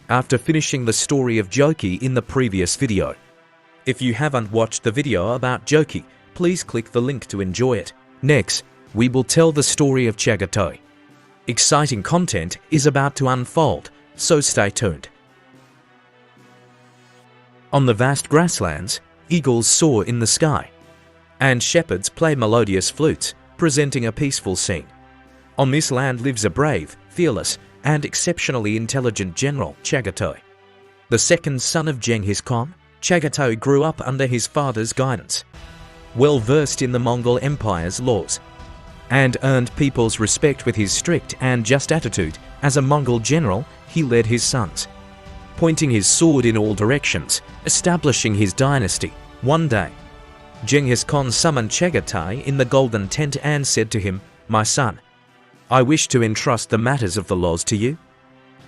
after finishing the story of Jochi in the previous video. If you haven't watched the video about Jochi, please click the link to enjoy it. Next, we will tell the story of Chagatai. Exciting content is about to unfold, so stay tuned. On the vast grasslands, eagles soar in the sky, and shepherds play melodious flutes, presenting a peaceful scene. On this land lives a brave, fearless, and exceptionally intelligent general, Chagatai. The second son of Genghis Khan, Chagatai grew up under his father's guidance, well versed in the Mongol Empire's laws, and earned people's respect with his strict and just attitude. As a Mongol general, he led his sons, pointing his sword in all directions, establishing his dynasty. One day, Genghis Khan summoned Chagatai in the golden tent and said to him, "My son, I wish to entrust the matters of the laws to you.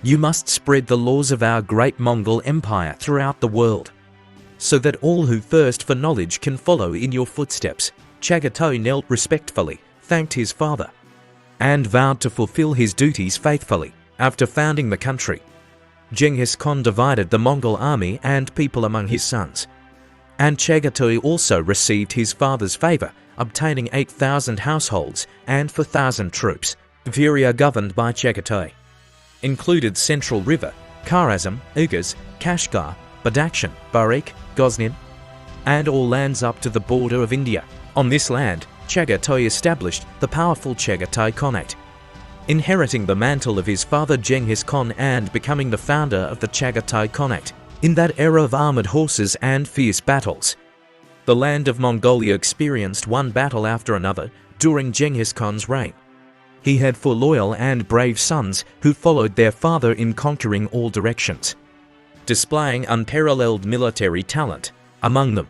You must spread the laws of our great Mongol Empire throughout the world, so that all who thirst for knowledge can follow in your footsteps." Chagatai knelt respectfully, thanked his father, and vowed to fulfill his duties faithfully. After founding the country, Genghis Khan divided the Mongol army and people among his sons, and Chagatai also received his father's favor, obtaining 8,000 households and 4,000 troops. The area governed by Chagatai included Central River, Khwarazm, Ögedei, Kashgar, Badakhshan, Barik, Ghoznin, and all lands up to the border of India. On this land, Chagatai established the powerful Chagatai Khanate, inheriting the mantle of his father Genghis Khan and becoming the founder of the Chagatai Khanate. In that era of armored horses and fierce battles, the land of Mongolia experienced one battle after another during Genghis Khan's reign. He had 4 loyal and brave sons who followed their father in conquering all directions, displaying unparalleled military talent. Among them,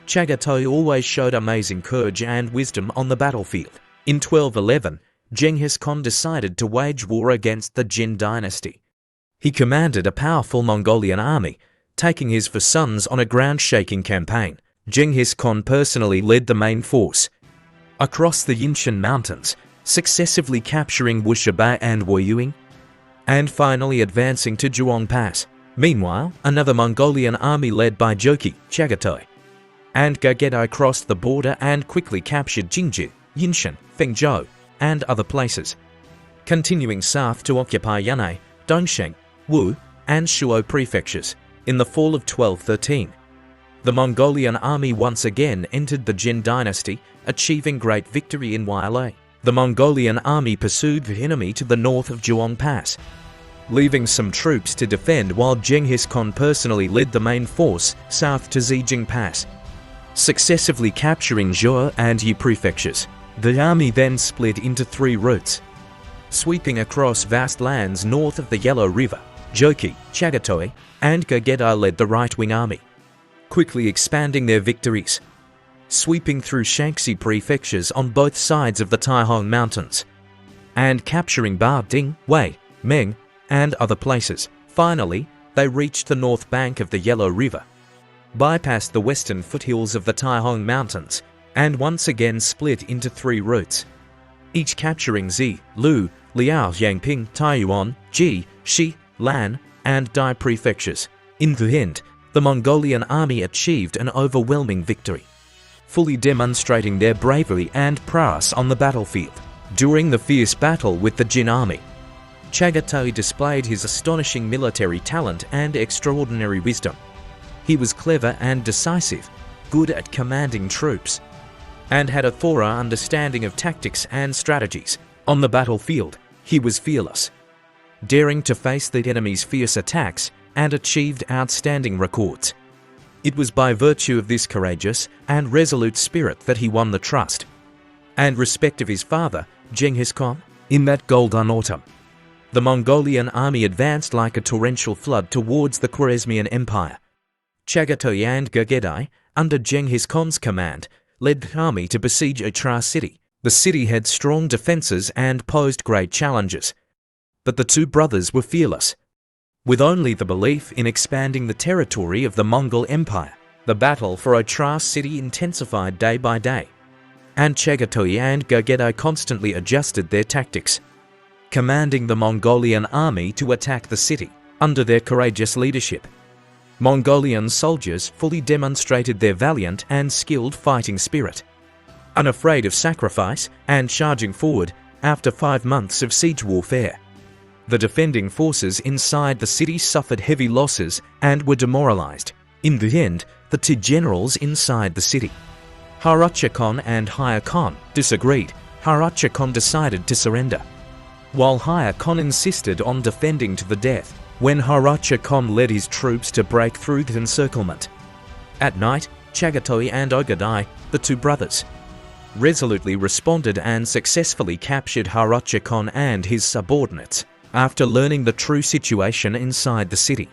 Chagatai always showed amazing courage and wisdom on the battlefield. In 1211, Genghis Khan decided to wage war against the Jin Dynasty. He commanded a powerful Mongolian army, taking his 4 sons on a ground-shaking campaign. Genghis Khan personally led the main force across the Yinshan Mountains, successively capturing Ögedei and Woyuing, and finally advancing to Zhuang Pass. Meanwhile, another Mongolian army led by Jochi, Chagatai, and Ögedei crossed the border and quickly captured Jingzhou, Yinshan, Fengzhou, and other places, continuing south to occupy Yan'an, Dongsheng, Wu, and Shuo prefectures. In the fall of 1213, the Mongolian army once again entered the Jin Dynasty, achieving great victory in Yalei. The Mongolian army pursued the enemy to the north of Zhuang Pass, leaving some troops to defend while Genghis Khan personally led the main force south to Zijing Pass, successively capturing Zhuo and Yu prefectures. The army then split into 3 routes, sweeping across vast lands north of the Yellow River. Jochi, Chagatai, and Ögedei led the right-wing army, quickly expanding their victories, sweeping through Shaanxi prefectures on both sides of the Taihong Mountains, and capturing Baoding, Wei, Meng, and other places. Finally, they reached the north bank of the Yellow River, bypassed the western foothills of the Taihong Mountains, and once again split into 3 routes, each capturing Zi, Lu, Liao, Yangping, Taiyuan, Ji, Shi, Lan, and Dai prefectures. In the end, the Mongolian army achieved an overwhelming victory, fully demonstrating their bravery and prowess on the battlefield. During the fierce battle with the Jin army, Chagatai displayed his astonishing military talent and extraordinary wisdom. He was clever and decisive, good at commanding troops, and had a thorough understanding of tactics and strategies. On the battlefield, he was fearless, daring to face the enemy's fierce attacks, and achieved outstanding records. It was by virtue of this courageous and resolute spirit that he won the trust and respect of his father, Genghis Khan. In that golden autumn, the Mongolian army advanced like a torrential flood towards the Khwarezmian Empire. Chagatai and Ögedei, under Genghis Khan's command, led the army to besiege Atra city. The city had strong defenses and posed great challenges, but the 2 brothers were fearless, with only the belief in expanding the territory of the Mongol Empire. The battle for Atra city intensified day by day, and Chagatai and Ögedei constantly adjusted their tactics, commanding the Mongolian army to attack the city. Under their courageous leadership, Mongolian soldiers fully demonstrated their valiant and skilled fighting spirit. Unafraid of sacrifice and charging forward after 5 months of siege warfare, the defending forces inside the city suffered heavy losses and were demoralized. In the end, the two generals inside the city, Chagatai Khan and Ögedei Khan, disagreed. Chagatai Khan decided to surrender, while Ögedei Khan insisted on defending to the death. When Chagatai Khan led his troops to break through the encirclement at night, Chagatai and Ögedei, the two brothers, resolutely responded and successfully captured Chagatai Khan and his subordinates. After learning the true situation inside the city,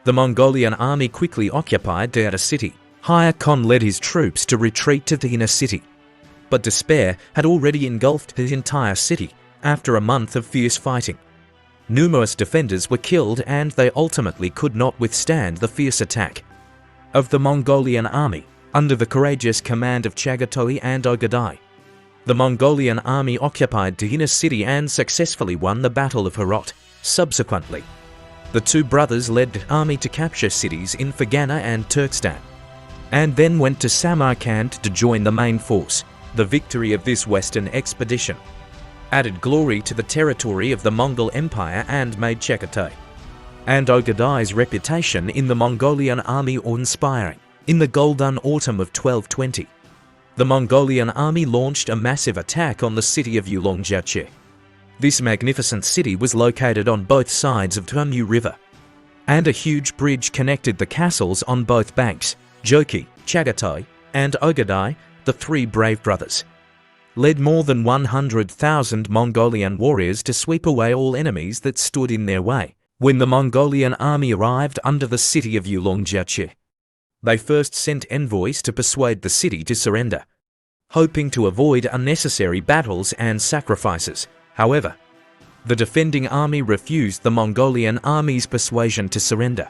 the Mongolian army quickly occupied the outer city. Ögedei Khan led his troops to retreat to the inner city, but despair had already engulfed the entire city after a month of fierce fighting. Numerous defenders were killed and they ultimately could not withstand the fierce attack of the Mongolian army under the courageous command of Chagatai and Ögedei. The Mongolian army occupied the inner city and successfully won the Battle of Herat. Subsequently, the two brothers led the army to capture cities in Fergana and Turkestan, and then went to Samarkand to join the main force. The victory of this western expedition added glory to the territory of the Mongol Empire and made Chagatai and Ögedei's reputation in the Mongolian army awe-inspiring. In the golden autumn of 1220, the Mongolian army launched a massive attack on the city of Ulongjachye. This magnificent city was located on both sides of the Temu River, and a huge bridge connected the castles on both banks. Joki, Chagatai, and Ögedei, the three brave brothers, led more than 100,000 Mongolian warriors to sweep away all enemies that stood in their way. When the Mongolian army arrived under the city of Ulongjachye, they first sent envoys to persuade the city to surrender, hoping to avoid unnecessary battles and sacrifices. However, the defending army refused the Mongolian army's persuasion to surrender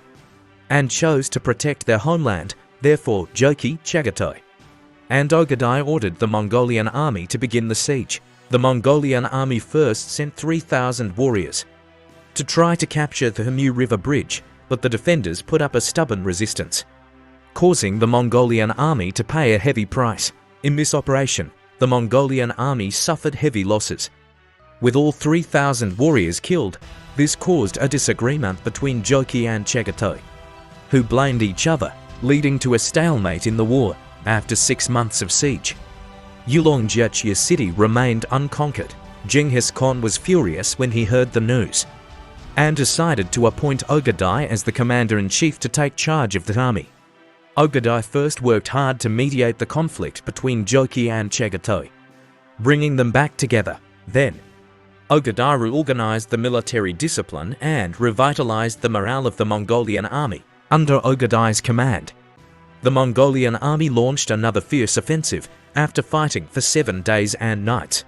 and chose to protect their homeland. Therefore, Joki, Chagatai, and Ögedei ordered the Mongolian army to begin the siege. The Mongolian army first sent 3,000 warriors to try to capture the Temu River bridge, but the defenders put up a stubborn resistance, causing the Mongolian army to pay a heavy price. In this operation, the Mongolian army suffered heavy losses, with all 3,000 warriors killed. This caused a disagreement between Joki and Chagatai, who blamed each other, leading to a stalemate in the war. After 6 months of siege, Ulongjachye city remained unconquered. Genghis Khan was furious when he heard the news and decided to appoint Ögedei as the commander-in-chief to take charge of the army. Ögedei first worked hard to mediate the conflict between Joki and Chagatai, bringing them back together. Then, Ögedei reorganized the military discipline and revitalized the morale of the Mongolian army. Under Ögedei's command, the Mongolian army launched another fierce offensive. After fighting for 7 days and nights,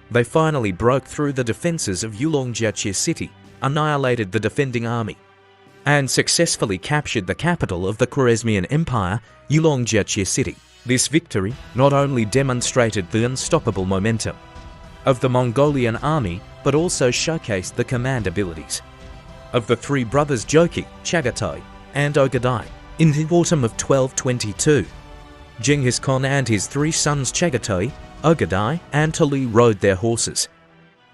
they finally broke through the defenses of Ulongjachye city, annihilated the defending army, and successfully captured the capital of the Khwarazmian Empire, Ulongjachye city. This victory not only demonstrated the unstoppable momentum of the Mongolian army, but also showcased the command abilities of the three brothers Joki, Chagatai, and Ögedei. In the autumn of 1222, Genghis Khan and his three sons Chagatai, Ögedei, and Tuli rode their horses,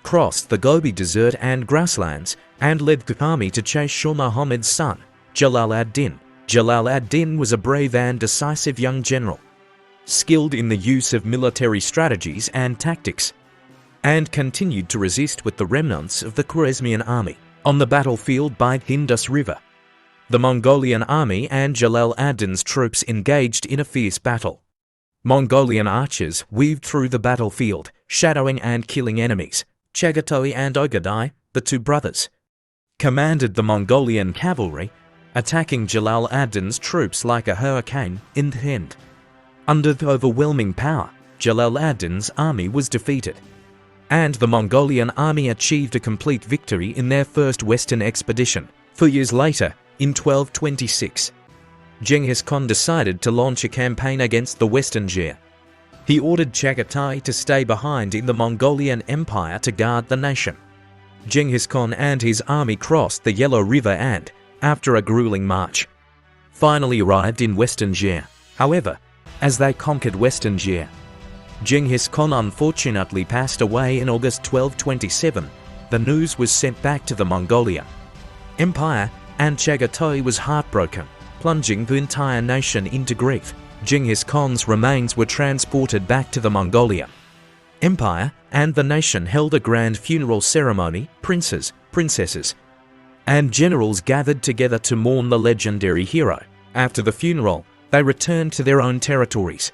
crossed the Gobi Desert and grasslands, and led the army to chase Shah Muhammad's son, Jalal ad-Din. Jalal ad-Din was a brave and decisive young general, skilled in the use of military strategies and tactics, and continued to resist with the remnants of the Khwarazmian army. On the battlefield by the Indus River, the Mongolian army and Jalal ad-Din's troops engaged in a fierce battle. Mongolian archers weaved through the battlefield, shadowing and killing enemies. Chagatai and Ögedei, the two brothers, commanded the Mongolian cavalry, attacking Jalal ad-Din's troops like a hurricane. In the end, under the overwhelming power, Jalal ad-Din's army was defeated, and the Mongolian army achieved a complete victory in their first western expedition. 4 years later, in 1226, Genghis Khan decided to launch a campaign against the Western Jia. He ordered Chagatai to stay behind in the Mongolian Empire to guard the nation. Genghis Khan and his army crossed the Yellow River and, after a grueling march, finally arrived in Western Jia. However, as they conquered Western Jia, Genghis Khan unfortunately passed away in August 1227. The news was sent back to the Mongolian Empire, and Chagatai was heartbroken, plunging the entire nation into grief. Genghis Khan's remains were transported back to the Mongolian Empire, and the nation held a grand funeral ceremony. Princes, princesses, and generals gathered together to mourn the legendary hero. After the funeral, they returned to their own territories,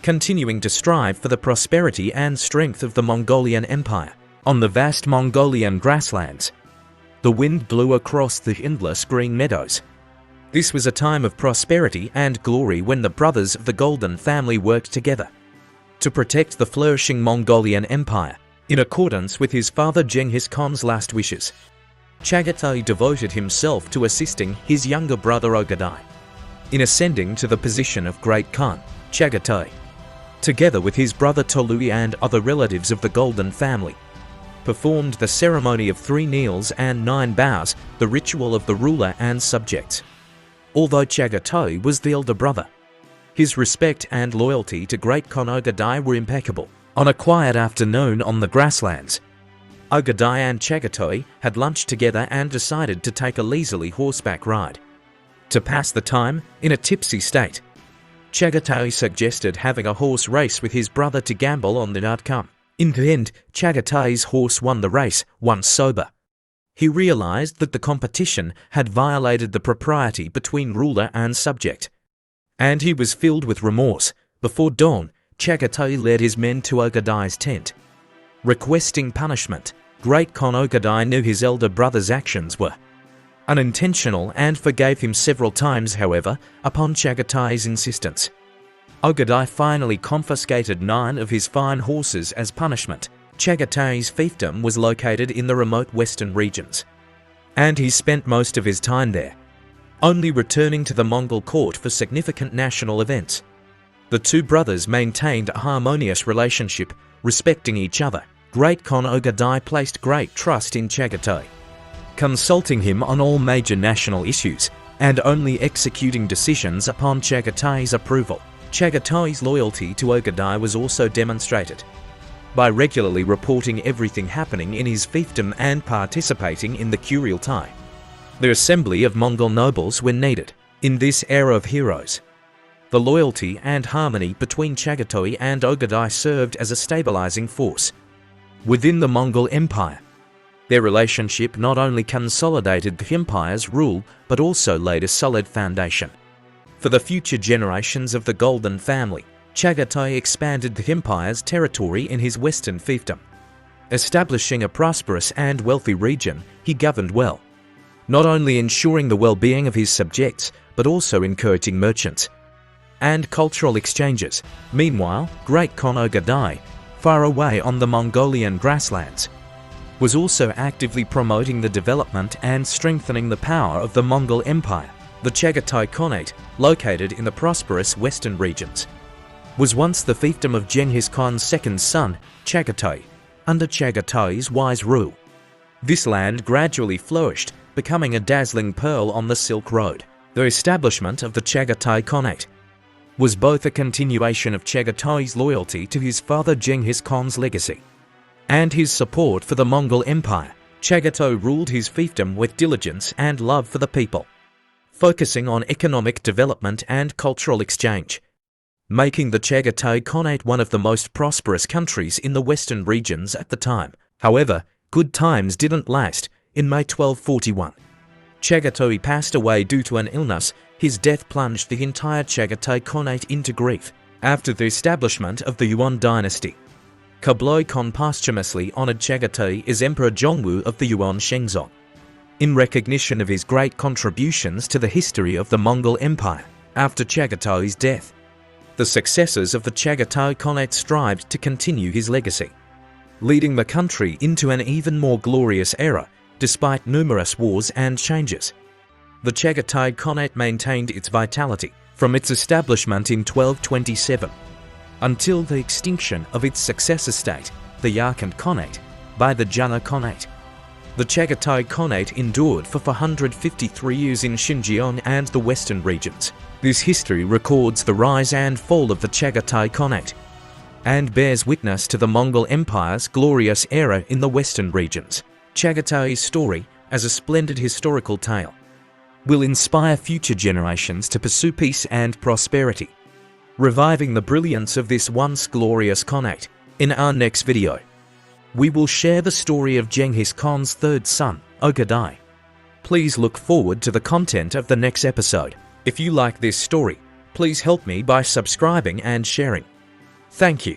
continuing to strive for the prosperity and strength of the Mongolian Empire. On the vast Mongolian grasslands, the wind blew across the endless green meadows. This was a time of prosperity and glory when the brothers of the Golden family worked together to protect the flourishing Mongolian Empire. In accordance with his father Genghis Khan's last wishes, Chagatai devoted himself to assisting his younger brother Ögedei in ascending to the position of Great Khan. Chagatai, together with his brother Tolui and other relatives of the Golden family, performed the ceremony of 3 kneels and 9 bows, the ritual of the ruler and subjects. Although Chagatai was the elder brother, his respect and loyalty to Great Khan Ögedei were impeccable. On a quiet afternoon on the grasslands, Ögedei and Chagatai had lunched together and decided to take a leisurely horseback ride. To pass the time in a tipsy state, Chagatai suggested having a horse race with his brother to gamble on the outcome. In the end, Chagatai's horse won the race. Once sober, he realized that the competition had violated the propriety between ruler and subject, and he was filled with remorse. Before dawn, Chagatai led his men to Ögedei's tent, requesting punishment. Great Khan Ögedei knew his elder brother's actions were unintentional and forgave him several times. However, upon Chagatai's insistence, Ögedei finally confiscated 9 of his fine horses as punishment. Chagatai's fiefdom was located in the remote western regions, and he spent most of his time there, only returning to the Mongol court for significant national events. The two brothers maintained a harmonious relationship, respecting each other. Great Khan Ögedei placed great trust in Chagatai, consulting him on all major national issues and only executing decisions upon Chagatai's approval. Chagatai's loyalty to Ögedei was also demonstrated by regularly reporting everything happening in his fiefdom and participating in the Kurultai, the assembly of Mongol nobles when needed. In this era of heroes, the loyalty and harmony between Chagatai and Ögedei served as a stabilizing force within the Mongol Empire. Their relationship not only consolidated the empire's rule but also laid a solid foundation for the future generations of the Golden family. Chagatai expanded the empire's territory in his western fiefdom. Establishing a prosperous and wealthy region, he governed well, not only ensuring the well-being of his subjects but also encouraging merchants and cultural exchanges. Meanwhile, Great Khan Ögedei, far away on the Mongolian grasslands, was also actively promoting the development and strengthening the power of the Mongol Empire. The Chagatai Khanate, located in the prosperous western regions, was once the fiefdom of Genghis Khan's second son, Chagatai. Under Chagatai's wise rule, this land gradually flourished, becoming a dazzling pearl on the Silk Road. The establishment of the Chagatai Khanate was both a continuation of Chagatai's loyalty to his father Genghis Khan's legacy and his support for the Mongol Empire. Chagatai ruled his fiefdom with diligence and love for the people, focusing on economic development and cultural exchange, making the Chagatai Khanate one of the most prosperous countries in the western regions at the time. However, good times didn't last. In May 1241, Chagatai passed away due to an illness. His death plunged the entire Chagatai Khanate into grief. After the establishment of the Yuan dynasty, Kublai Khan posthumously honored Chagatai as Emperor Zhongwu of the Yuan Shenzong, in recognition of his great contributions to the history of the Mongol Empire. After Chagatai's death, the successors of the Chagatai Khanate strived to continue his legacy, leading the country into an even more glorious era. Despite numerous wars and changes, the Chagatai Khanate maintained its vitality from its establishment in 1227 until the extinction of its successor state, the Yarkand Khanate, by the Jana Khanate. The Chagatai Khanate endured for 453 years in Xinjiang and the western regions. This history records the rise and fall of the Chagatai Khanate and bears witness to the Mongol Empire's glorious era in the western regions. Chagatai's story, as a splendid historical tale, will inspire future generations to pursue peace and prosperity, reviving the brilliance of this once glorious Khanate. In our next video, we will share the story of Genghis Khan's third son, Ögedei. Please look forward to the content of the next episode. If you like this story, please help me by subscribing and sharing. Thank you.